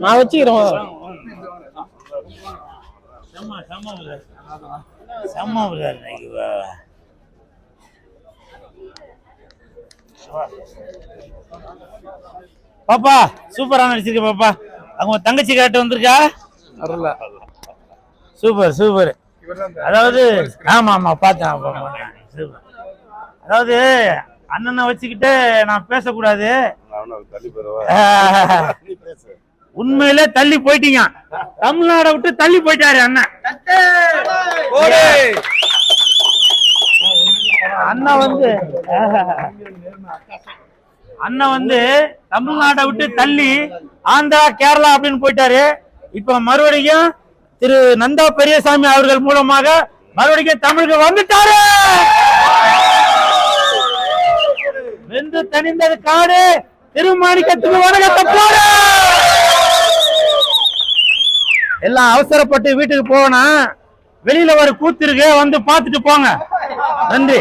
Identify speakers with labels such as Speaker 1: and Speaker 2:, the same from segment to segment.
Speaker 1: நான் வச்சுக்கிறேன்.
Speaker 2: பாப்பா சூப்பரா நடிச்சிருக்க பாப்பா. அவங்க தங்கச்சி கேட்டு வந்திருக்கா. Super super. அதாவது ஆமா ஆமா பார்த்தேன். அதாவது அண்ணனை வச்சுக்கிட்டு நான் பேசக்கூடாது. உண்மையிலே தள்ளி போயிட்டீங்க. தமிழ்நாடை விட்டு தள்ளி போயிட்டாரு அண்ணன். அண்ணன் வந்து தமிழ்நாட்டை விட்டு தள்ளி ஆந்திரா கேரளா அப்படின்னு போயிட்டாரு. இப்ப மறுபடியும் திரு நந்தா பெரியசாமி அவர்கள் மூலமாக மறுபடியும் தமிழுக்கு வந்துட்டாரு. வெந்து தனிந்தது காடு திருமாணிக்கத்துக்கு வணக்கத்தை போற. எல்லாம் அவசரப்பட்டு வீட்டுக்கு போகணும். வெளியில ஒரு கூத்து இருக்கு, வந்து பார்த்துட்டு போங்க. நன்றி.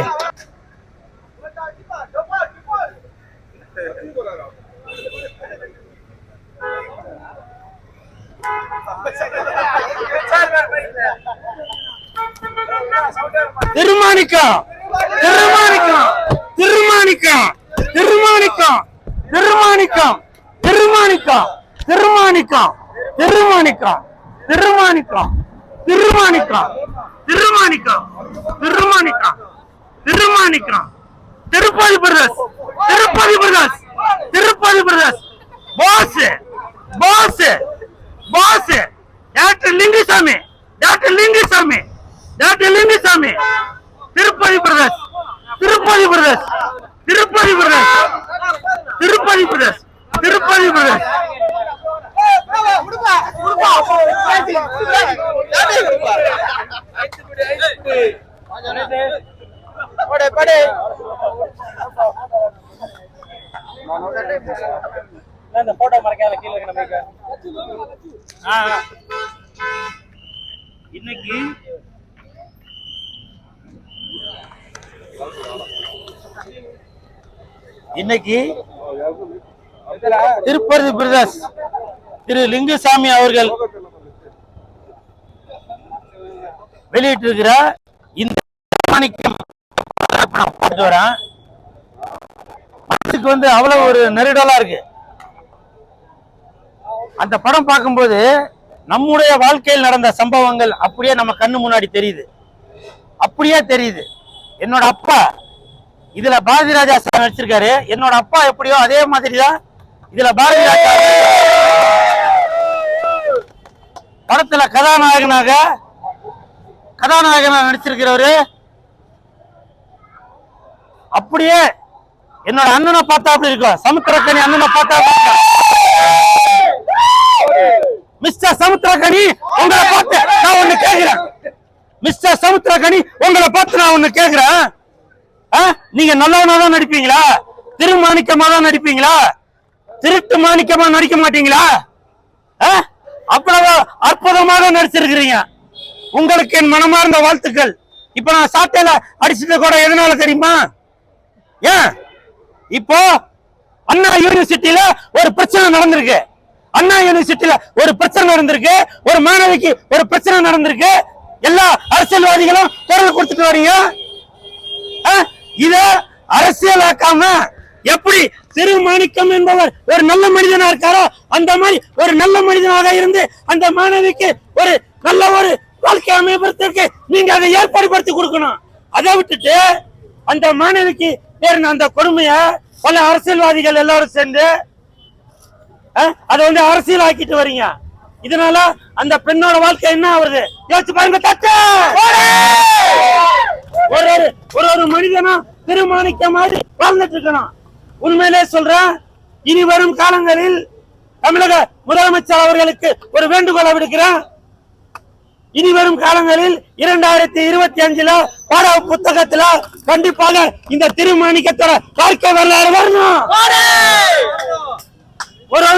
Speaker 2: Thirumanickam Thirumanickam Thirumanickam Thirumanickam Thirumanickam Thirumanickam Thirumanickam Thirumanickam Thirumanickam Thirumanickam Thirumanickam Thirumanickam Thirumanickam Tirupati Brothers Tirupati Brothers Tirupati Brothers boss boss boss doctor Lingusamy doctor Lingusamy doctor Lingusamy Tirupati Brothers Tirupati Brothers Tirupati Brothers Tirupati Brothers Tirupati Brothers photo மறக்காத கீழே இருக்க. இன்னைக்கு இன்னைக்கு திருப்பதி பிரதர்ஸ் திரு லிங்குசாமி அவர்கள் வெளியிட்டிருக்கிற இந்த மாணிக்கம் பார்த்து வரேன். மனசுக்கு வந்து அவ்வளவு ஒரு நெருடலா இருக்கு. அந்த படம் பார்க்கும்போது நம்முடைய வாழ்க்கையில் நடந்த சம்பவங்கள் அப்படியே நம்ம கண்ணு முன்னாடி தெரியுது. அப்படியே தெரியுது. என்னோட அப்பா இதுல பாரதி ராஜா சார் நடிச்சிருக்காரு. என்னோட அப்பா எப்படியோ அதே மாதிரிதான் இதுல பாரதி ராஜா படத்துல கதாநாயகனாக நடிச்சிருக்கிறவரு. அப்படியே என்னோட அண்ணனை பார்த்தா அப்படி இருக்கும். சமுத்திரக்கனி அண்ணனை பார்த்தா மிஸ்டர் சமுத்திரக்கனி உங்களை பார்த்து நான் ஒண்ணு கேட்கிறேன். மிஸ்டர் சமுத்திரக்கனி உங்களை பார்த்து நான் ஒண்ணு கேட்கிறேன். நீங்க நல்லவனா தான் நடிப்பீங்களா? திருமாணிக்கமா தான் நடிப்பீங்களா? திருட்டு மாணிக்கமா நடிக்க மாட்டீங்களா? அவ்வளவு அற்புதமாக நடிச்சிருக்கிறீங்க. உங்களுக்கு என் மனமார்ந்த வாழ்த்துக்கள். இப்ப நான் சாட்டையில அடிச்சுட்டு கூட எதனால தெரியுமா? ஏன் இப்போ அண்ணா யூனிவர்சிட்டியில ஒரு பிரச்சனை நடந்திருக்கு. அண்ணா யூனிவர்சிட்டியில ஒரு பிரச்சனை நடந்திருக்கு. ஒரு மாணவிக்கு ஒரு பிரச்சனை நடந்திருக்கு. எல்லா அரசியல்வாதிகளும் குரல் கொடுத்துட்டு வரீங்க. இத அரசியலாக்காம எப்படி திருமாணிக்கம் என்பவர் ஒரு நல்ல மனிதனா இருக்காரோ அந்த மாதிரி ஒரு நல்ல மனிதனாக இருந்து அந்த மாணவிக்கு ஒரு நல்ல ஒரு வாழ்க்கை அமைப்பதற்கு நீங்க அதை ஏற்பாடுபடுத்தி கொடுக்கணும். அதை விட்டுட்டு அந்த மாணவிக்கு பேர் அந்த கொடுமைய பல அரசியல்வாதிகள் எல்லாரும் சேர்ந்து அதை வந்து அரசியல் ஆக்கிட்டு வரீங்க. இதனால அந்த பெண்ணோட வாழ்க்கை என்ன ஆகுது யோசிச்சு பாருங்க. தட்டு ஒரு மனிதனா திருமாணிக்க மாதிரி வாழ்ந்துட்டு இருக்கணும். உண்மையிலே சொல்றேன். இனி வரும் காலங்களில் தமிழக முதலமைச்சர் அவர்களுக்கு ஒரு வேண்டுகோளை விடுக்கிறேன். இனி வரும் காலங்களில் 2025 பாட புத்தகத்துல கண்டிப்பாக இந்த திருமாணிக்கத்தோட வாழ்க்கை வரலாறு வரணும். ஒரு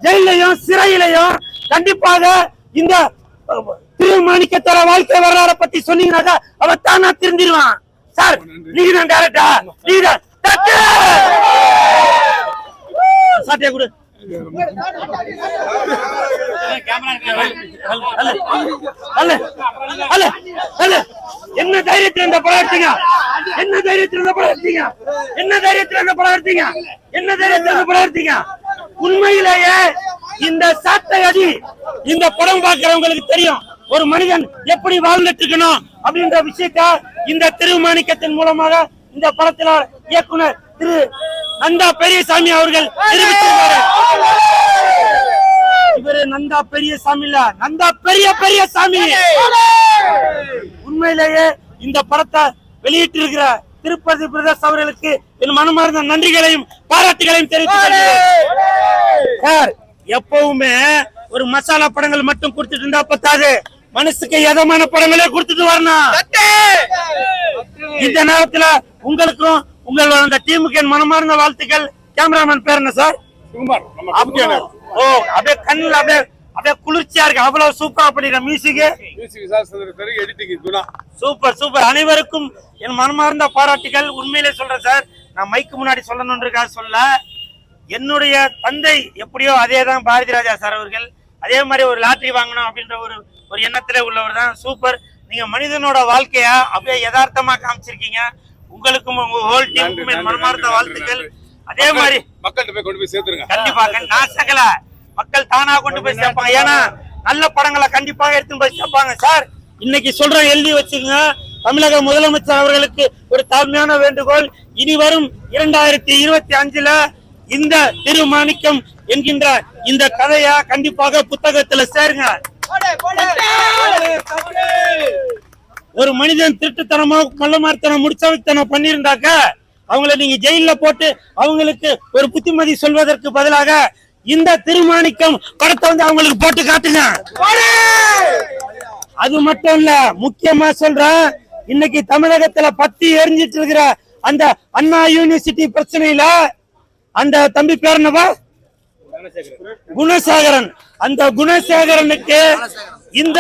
Speaker 2: ஜெயிலையும் சிறையிலையும் கண்டிப்பாக இந்த திருமாணிக்கத்தோட வாழ்க்கை வரலாறை பத்தி சொன்னீங்கன்னாக்கா அவன் தானா திருந்திடுவான். சார் நீங்க தான் டைரக்டா நீங்க சாட்டையை கொடு. என்ன தைரியத்தில் இந்த படம் எடுத்தீங்க? என்ன தைரியத்தில் இந்த படம் எடுத்தீங்க? என்ன தைரியத்தில் இந்த படம் எடுத்தீங்க? என்ன தைரியத்தில் இந்த படம் எடுத்தீங்க? உண்மையிலேயே இந்த சாட்டை அடி இந்த படம் பார்க்கிறவங்களுக்கு தெரியும் ஒரு மனிதன் எப்படி வாழ்ந்துட்டு இருக்கணும் அப்படின்ற விஷயத்த இந்த திருமாணிக்கத்தின் மூலமாக இந்த படத்தில இயக்குனர் திரு நந்தா பெரியசாமி அவர்கள் தெரிவித்திருக்கிறார். இவரு நந்தா பெரியசாமி இல்ல, நந்தா பெரியசாமி. உண்மையிலேயே இந்த படத்தை வெளியிட்டு இருக்கிற திருப்பதி பிரதேஷ் அவர்களுக்கு என் மனமார்ந்த நன்றிகளையும் பாராட்டுகளையும் தெரிவித்துக் சார். எப்பவுமே ஒரு மசாலா படங்கள் மட்டும் கொடுத்துட்டு இருந்தா பத்தாது, மனசுக்கு எதமான படங்களே கொடுத்துட்டு வரணும். இந்த நேரத்துல உங்களுக்கும் உங்களோட அந்த டீமுக்கு என் மனமார்ந்த வாழ்த்துக்கள். கேமராமேன் பேர் என்ன சார்? ஓ, அப்படியே கண்ணுல அப்படியே குளிர்ச்சியா இருக்கு. அவ்வளவு சூப்பரா பண்ணிருக்க மியூசிக். Super super. அனைவருக்கும் என் மனமார்ந்த பாராட்டுகள். உண்மையிலே சொல்றேன் சார், நான் மைக்கு முன்னாடி சொல்லணும்ன்றதுக்காக சொல்ல. என்னுடைய தந்தை எப்படியோ அதேதான் பாரதி ராஜா சார் அவர்கள். அதே மாதிரி ஒரு லாட்டரி வாங்கணும் அப்படின்ற ஒரு எண்ணத்துல உள்ளவர் தான். சூப்பர். நீங்க மனிதனோட வாழ்க்கைய அப்படியே யதார்த்தமா காமிச்சிருக்கீங்க. உங்களுக்கும் உங்க ஹோல் டீமுக்கும் என் மனமார்ந்த வாழ்த்துக்கள். அதே மாதிரி
Speaker 1: மக்கள்கிட்ட போய் கொண்டு போய் சேர்த்துருங்க.
Speaker 2: கண்டிப்பாக நான் சகல மக்கள் தானா கொண்டு போய் சேர்ப்பாங்க. ஏன்னா நல்ல படங்களை கண்டிப்பாக எடுத்துன்னு போய் சேர்ப்பாங்க சார். இன்னைக்கு சொல்றேன், எழுதி வச்சுக்கோங்க. தமிழக முதலமைச்சர் அவர்களுக்கு ஒரு தாழ்மையான வேண்டுகோள். இனி வரும் 2025 இந்த திருமாணிக்கம் என்கின்ற இந்த கதையா கண்டிப்பாக புத்தகத்துல சேருங்க. ஒரு மனிதன் திருட்டுத்தனமா மல்லமார்த்தனம் முடிச்சவத்தனம் பண்ணிருந்தாக்க அவங்களை நீங்க ஜெயில போட்டு அவங்களுக்கு ஒரு புத்திமதி சொல்வதற்கு பதிலாக இந்த திருமாணிக்கம் படத்தை அவங்களுக்கு போட்டு காட்டுங்க. அது மட்டும் இல்ல, முக்கியமா சொல்றேன், இன்னைக்கு தமிழகத்துல பத்தி எரிஞ்சிட்டு இருக்கிற அந்த அண்ணா யூனிவர்சிட்டி பிரச்சனையில அந்த தம்பி பேர் என்னவா? குணசேகரன். அந்த குணசேகரனுக்கு இந்த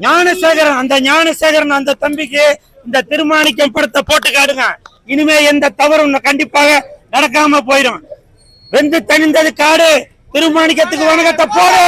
Speaker 2: ஞானசேகரன், அந்த ஞானசேகரன் அந்த தம்பிக்கு இந்த திருமாணிக்கம் படத்தை போட்டு காடுங்க. இனிமே எந்த தவறும் கண்டிப்பாக நடக்காம போயிடும். வெந்து தணிந்தது காடு. திருமாணிக்கத்துக்கு வணக்கத்தை போடு.